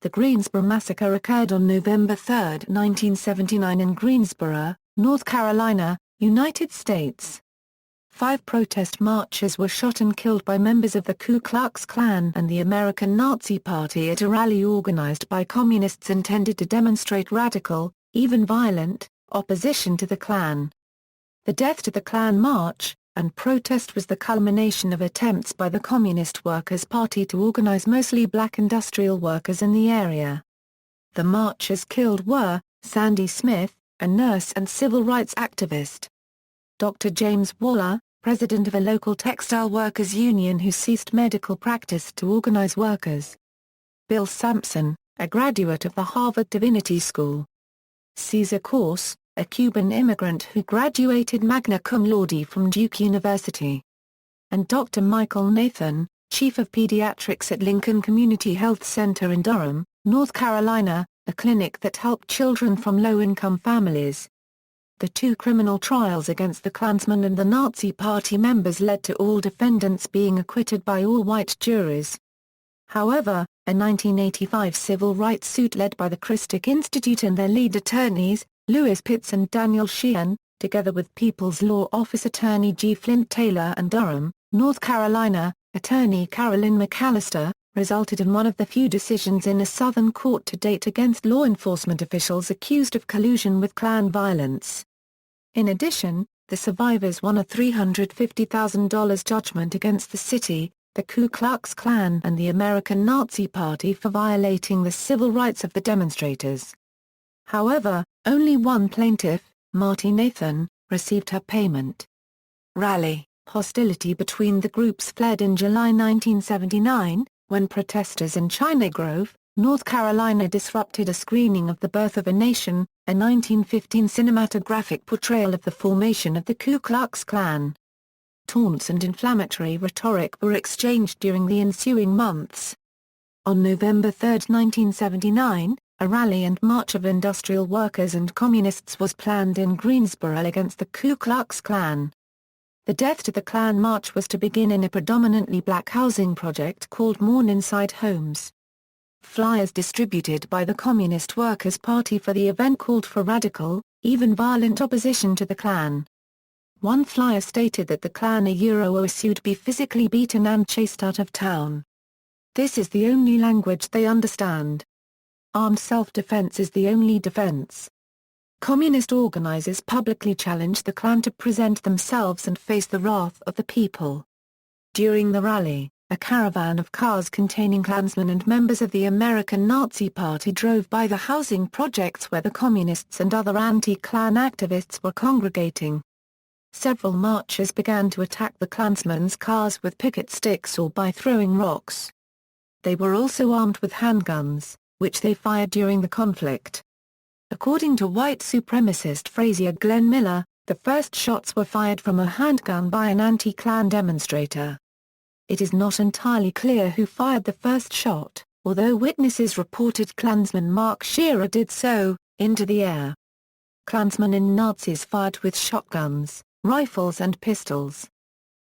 The Greensboro massacre occurred on November 3, 1979 in Greensboro, North Carolina, United States. 5 protest marchers were shot and killed by members of the Ku Klux Klan and the American Nazi Party at a rally organized by communists intended to demonstrate radical, even violent, opposition to the Klan. The death to the Klan March and protest was the culmination of attempts by the Communist Workers' Party to organize mostly black industrial workers in the area. The marchers killed were Sandi Smith, a nurse and civil rights activist; Dr. James Waller, president of a local textile workers union who ceased medical practice to organize workers; Bill Sampson, a graduate of the Harvard Divinity School; Cesar Cauce, a Cuban immigrant who graduated magna cum laude from Duke University; and Dr. Michael Nathan, chief of pediatrics at Lincoln Community Health Center in Durham, North Carolina, a clinic that helped children from low-income families. The 2 criminal trials against the Klansmen and the Nazi Party members led to all defendants being acquitted by all-white juries. However, a 1985 civil rights suit led by the Christic Institute and their lead attorneys, Louis Pitts and Daniel Sheehan, together with People's Law Office Attorney G. Flint Taylor and Durham, North Carolina, Attorney Carolyn McAllister, resulted in one of the few decisions in a Southern court to date against law enforcement officials accused of collusion with Klan violence. In addition, the survivors won a $350,000 judgment against the city, the Ku Klux Klan and the American Nazi Party for violating the civil rights of the demonstrators. However, only one plaintiff, Marty Nathan, received her payment. Rally: hostility between the groups flared in July 1979, when protesters in China Grove, North Carolina disrupted a screening of The Birth of a Nation, a 1915 cinematographic portrayal of the formation of the Ku Klux Klan. Taunts and inflammatory rhetoric were exchanged during the ensuing months. On November 3, 1979, a rally and march of industrial workers and communists was planned in Greensboro against the Ku Klux Klan. The death to the Klan March was to begin in a predominantly black housing project called Morningside Homes. Flyers distributed by the Communist Workers' Party for the event called for radical, even violent opposition to the Klan. One flyer stated that the Klan were assumed to be physically beaten and chased out of town. "This is the only language they understand. Armed self-defense is the only defense." Communist organizers publicly challenged the Klan to present themselves and face the wrath of the people. During the rally, a caravan of cars containing Klansmen and members of the American Nazi Party drove by the housing projects where the Communists and other anti-Klan activists were congregating. Several marchers began to attack the Klansmen's cars with picket sticks or by throwing rocks. They were also armed with handguns, which they fired during the conflict. According to white supremacist Frazier Glenn Miller, the first shots were fired from a handgun by an anti-Klan demonstrator. It is not entirely clear who fired the first shot, although witnesses reported Klansman Mark Shearer did so, into the air. Klansmen and Nazis fired with shotguns, rifles and pistols.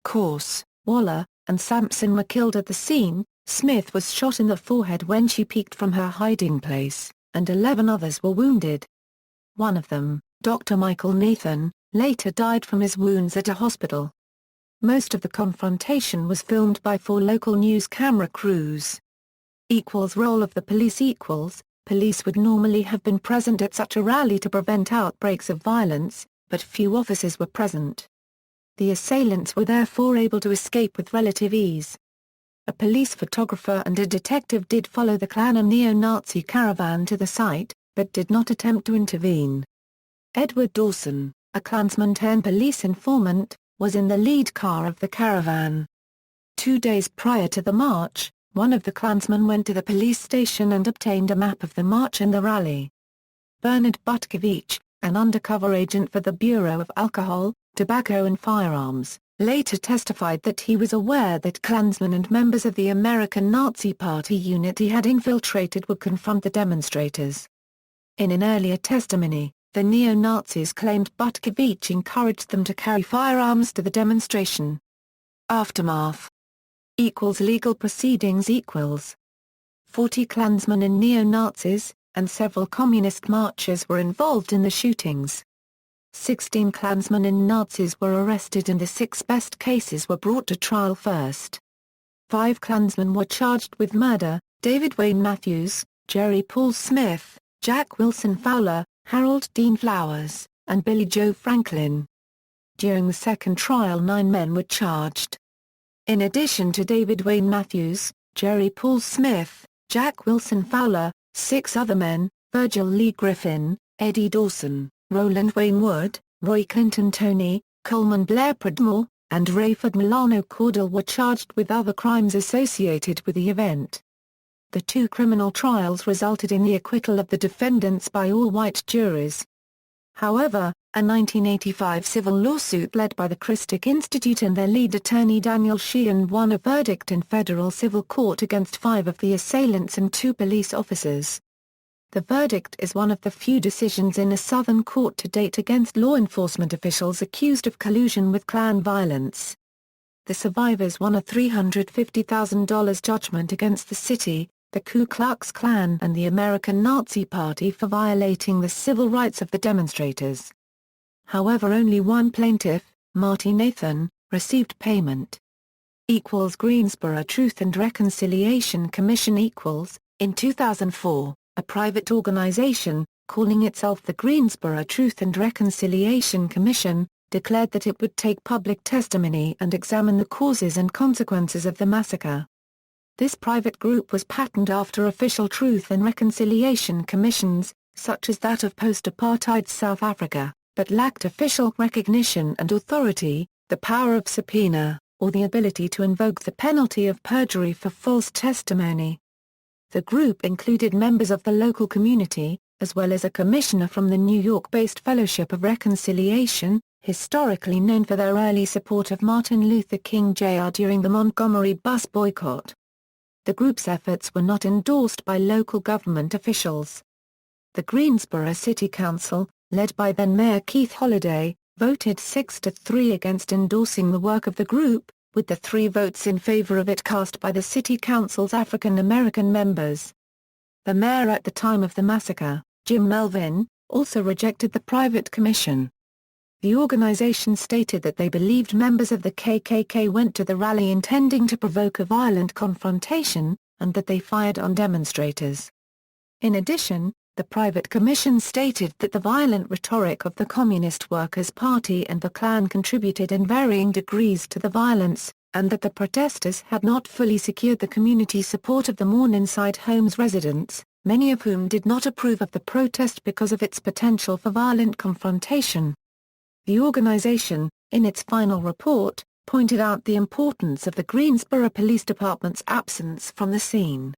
Cauce, Waller, and Sampson were killed at the scene. Smith was shot in the forehead when she peeked from her hiding place, and 11 others were wounded. One of them, Dr. Michael Nathan, later died from his wounds at a hospital. Most of the confrontation was filmed by 4 local news camera crews. Role of the police. Police would normally have been present at such a rally to prevent outbreaks of violence, but few officers were present. The assailants were therefore able to escape with relative ease. A police photographer and a detective did follow the Klan and neo-Nazi caravan to the site, but did not attempt to intervene. Edward Dawson, a Klansman-turned-police informant, was in the lead car of the caravan. 2 days prior to the march, one of the Klansmen went to the police station and obtained a map of the march and the rally. Bernard Butkovich, an undercover agent for the Bureau of Alcohol, Tobacco and Firearms, later testified that he was aware that Klansmen and members of the American Nazi Party unit he had infiltrated would confront the demonstrators. In an earlier testimony, the neo-Nazis claimed Butkovich encouraged them to carry firearms to the demonstration. Aftermath. Legal proceedings. 40 Klansmen and neo-Nazis, and several communist marchers were involved in the shootings. 16 Klansmen and Nazis were arrested and the 6 best cases were brought to trial first. 5 Klansmen were charged with murder: David Wayne Matthews, Jerry Paul Smith, Jack Wilson Fowler, Harold Dean Flowers, and Billy Joe Franklin. During the second trial 9 men were charged. In addition to David Wayne Matthews, Jerry Paul Smith, Jack Wilson Fowler, 6 other men, Virgil Lee Griffin, Eddie Dawson, Roland Wayne Wood, Roy Clinton Toney, Coleman Blair Pridmore, and Rayford Milano Cordell were charged with other crimes associated with the event. The 2 criminal trials resulted in the acquittal of the defendants by all white juries. However, a 1985 civil lawsuit led by the Christic Institute and their lead attorney Daniel Sheehan won a verdict in federal civil court against 5 of the assailants and 2 police officers. The verdict is one of the few decisions in a Southern court to date against law enforcement officials accused of collusion with Klan violence. The survivors won a $350,000 judgment against the city, the Ku Klux Klan and the American Nazi Party for violating the civil rights of the demonstrators. However, only one plaintiff, Marty Nathan, received payment. Greensboro Truth and Reconciliation Commission in 2004, a private organization, calling itself the Greensboro Truth and Reconciliation Commission, declared that it would take public testimony and examine the causes and consequences of the massacre. This private group was patterned after official Truth and Reconciliation Commissions, such as that of post-apartheid South Africa, but lacked official recognition and authority, the power of subpoena, or the ability to invoke the penalty of perjury for false testimony. The group included members of the local community, as well as a commissioner from the New York-based Fellowship of Reconciliation, historically known for their early support of Martin Luther King Jr. during the Montgomery bus boycott. The group's efforts were not endorsed by local government officials. The Greensboro City Council, led by then-Mayor Keith Holliday, voted 6-3 against endorsing the work of the group, with the 3 votes in favor of it cast by the City Council's African American members. The mayor at the time of the massacre, Jim Melvin, also rejected the private commission. The organization stated that they believed members of the KKK went to the rally intending to provoke a violent confrontation, and that they fired on demonstrators. In addition, the private commission stated that the violent rhetoric of the Communist Workers' Party and the Klan contributed in varying degrees to the violence, and that the protesters had not fully secured the community support of the Morningside Homes residents, many of whom did not approve of the protest because of its potential for violent confrontation. The organization, in its final report, pointed out the importance of the Greensboro Police Department's absence from the scene.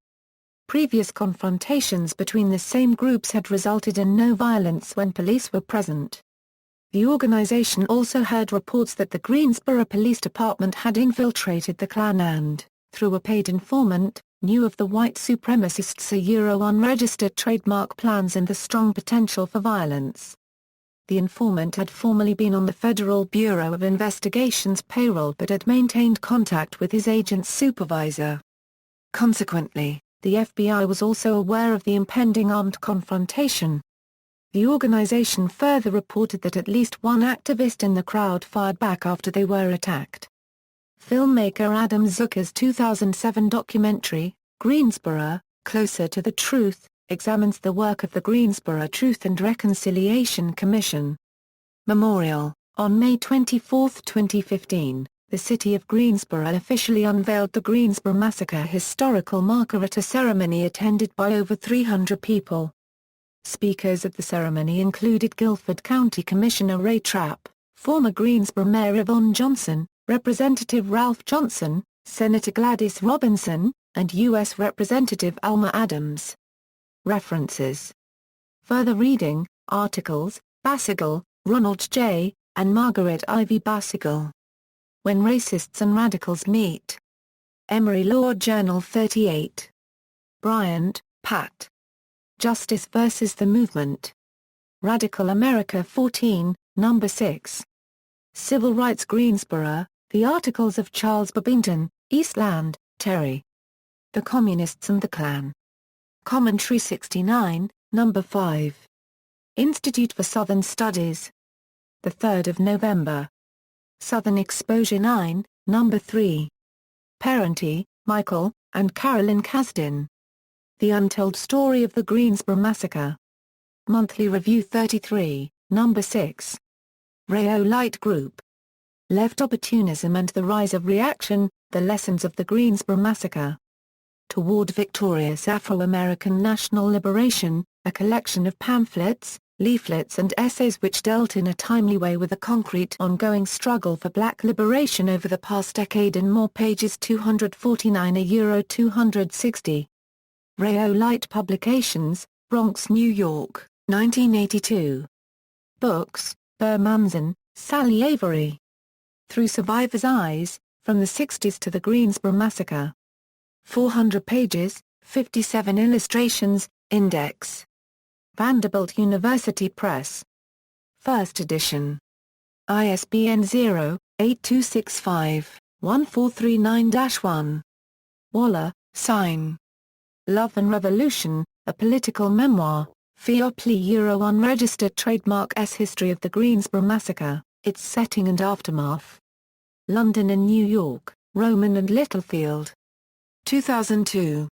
Previous confrontations between the same groups had resulted in no violence when police were present. The organization also heard reports that the Greensboro Police Department had infiltrated the Klan and, through a paid informant, knew of the white supremacists' unregistered trademark plans and the strong potential for violence. The informant had formerly been on the Federal Bureau of Investigation's payroll but had maintained contact with his agent's supervisor. Consequently, the FBI was also aware of the impending armed confrontation. The organization further reported that at least one activist in the crowd fired back after they were attacked. Filmmaker Adam Zucker's 2007 documentary, Greensboro, Closer to the Truth, examines the work of the Greensboro Truth and Reconciliation Commission. Memorial. On May 24, 2015, the city of Greensboro officially unveiled the Greensboro Massacre historical marker at a ceremony attended by over 300 people. Speakers at the ceremony included Guilford County Commissioner Ray Trapp, former Greensboro Mayor Yvonne Johnson, Representative Ralph Johnson, Senator Gladys Robinson, and U.S. Representative Alma Adams. References. Further reading, articles, Basigal, Ronald J., and Margaret Ivy Basigal. When Racists and Radicals Meet. Emory Law Journal 38. Bryant, Pat. Justice versus the Movement. Radical America 14, No. 6. Civil Rights Greensboro, The Articles of Charles Babington, Eastland, Terry. The Communists and the Klan. Commentary 69, No. 5. Institute for Southern Studies. 3 November. Southern Exposure 9, No. 3. Parenti, Michael, and Carolyn Kasdan. The Untold Story of the Greensboro Massacre. Monthly Review 33, No. 6. Rayo Light Group. Left Opportunism and the Rise of Reaction, The Lessons of the Greensboro Massacre. Toward Victorious Afro-American National Liberation, a collection of pamphlets, leaflets and essays which dealt in a timely way with the concrete ongoing struggle for black liberation over the past decade in more pages 249–260. Rayo Light Publications, Bronx, New York, 1982. Books, Burr Manzan, Sally Avery. Through Survivors' Eyes, From the 60s to the Greensboro Massacre. 400 pages, 57 illustrations, index. Vanderbilt University Press. First edition. ISBN 0-8265-1439-1. Waller, Sign. Love and Revolution, A Political Memoir, Fiopli Unregistered Trademark S. History of the Greensboro Massacre, Its Setting and Aftermath. London and New York, Rowman and Littlefield. 2002.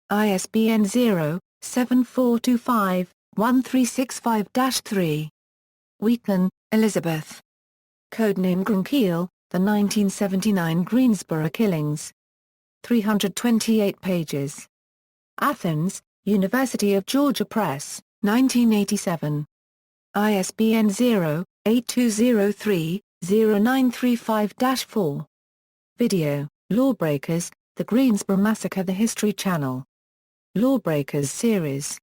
ISBN 0-7425-1365-3. Wheaton, Elizabeth. Codename Granquil, The 1979 Greensboro Killings. 328 pages. Athens, University of Georgia Press, 1987. ISBN 0-8203-0935-4. Video, Lawbreakers, The Greensboro Massacre, The History Channel. Lawbreakers Series.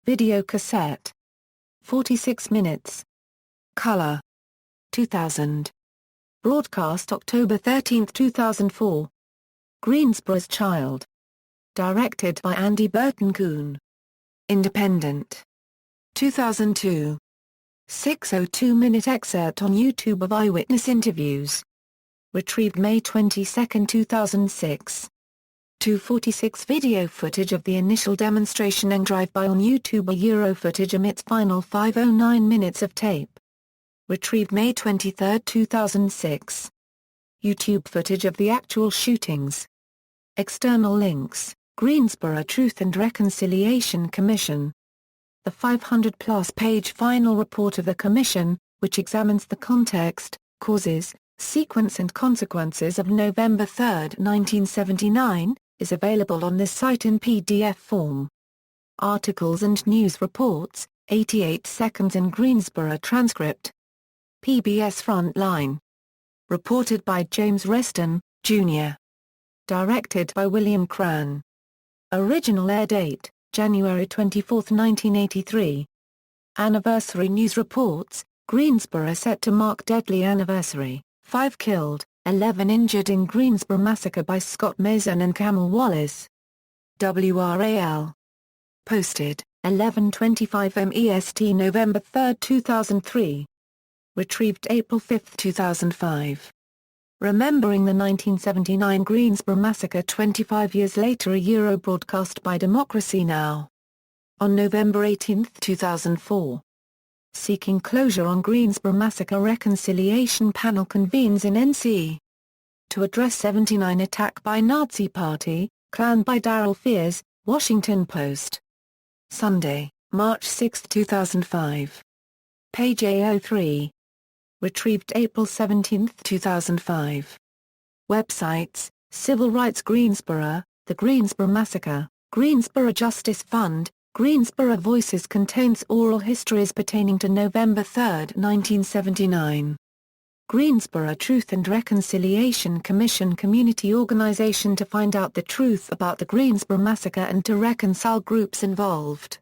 Video cassette. 46 minutes. Color. 2000. Broadcast October 13, 2004. Greensboro's Child. Directed by Andy Burton Kuhn. Independent. 2002. 602-minute excerpt on YouTube of eyewitness interviews. Retrieved May 22, 2006. 246 video footage of the initial demonstration and drive-by on YouTube. Euro footage omits final 509 minutes of tape. Retrieved May 23, 2006. YouTube footage of the actual shootings. External links, Greensboro Truth and Reconciliation Commission. The 500-plus page final report of the Commission, which examines the context, causes, sequence and consequences of November 3, 1979, is available on this site in PDF form. Articles and news reports, 88 seconds in Greensboro transcript. PBS Frontline. Reported by James Reston, Jr. Directed by William Cran. Original air date, January 24, 1983. Anniversary news reports, Greensboro set to mark deadly anniversary, 5 killed, 11 injured in Greensboro Massacre by Scott Mason and Camel Wallace. WRAL. Posted, 11:25 MEST November 3, 2003. Retrieved April 5, 2005. Remembering the 1979 Greensboro Massacre 25 years later. A broadcast by Democracy Now! On November 18, 2004. Seeking closure on Greensboro Massacre. Reconciliation panel convenes in N.C. to address 79 attack by Nazi Party, Klan by Darrell Fears, Washington Post. Sunday, March 6, 2005. Page A03. Retrieved April 17, 2005. Websites, Civil Rights Greensboro, The Greensboro Massacre, Greensboro Justice Fund, Greensboro Voices contains oral histories pertaining to November 3, 1979. Greensboro Truth and Reconciliation Commission community organization to find out the truth about the Greensboro Massacre and to reconcile groups involved.